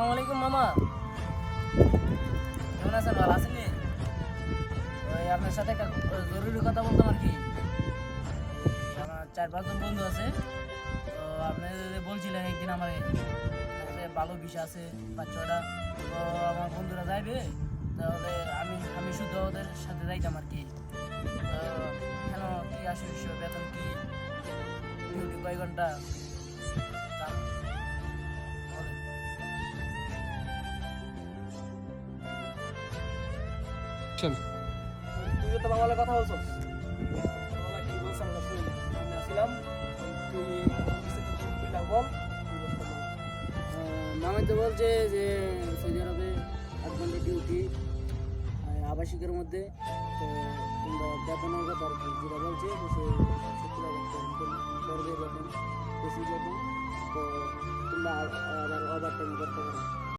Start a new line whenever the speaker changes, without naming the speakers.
আসসালামু আলাইকুম মামা, কেমন আছেন? ভালো আছেন? ওই আপনার সাথে একটা জরুরি কথা বলতাম আর কি। আমার 4-5 জন বন্ধু আছে, তো আপনি বলছিলেন একদিন আমার ভালো বিষয় আছে 5-6টা, তো আমার বন্ধুরা যাইবে, তাহলে আমি আমি শুধু ওদের সাথে যাইতাম আর কি। তো কেন কি আসে বিষয়, বেতন কি, ডিউটি কয় ঘন্টা, তা বলেন।
চল।
তুই তো বাংলা কথা বলছস, বাংলা কি বলছ আমরা শুনি। আমি আসছিলাম, তুই বল।
মামাই তো বলছে যে সৌদি আরবে 8 ঘন্টা ডিউটি আবাসিকের মধ্যে, তো তোমরা বেতনের কথা আর কি যেটা বলছে যে সে 70,000 করবে বেতন, বেশি বেতন। তো তোমরা আবার ওভার টাইম করতে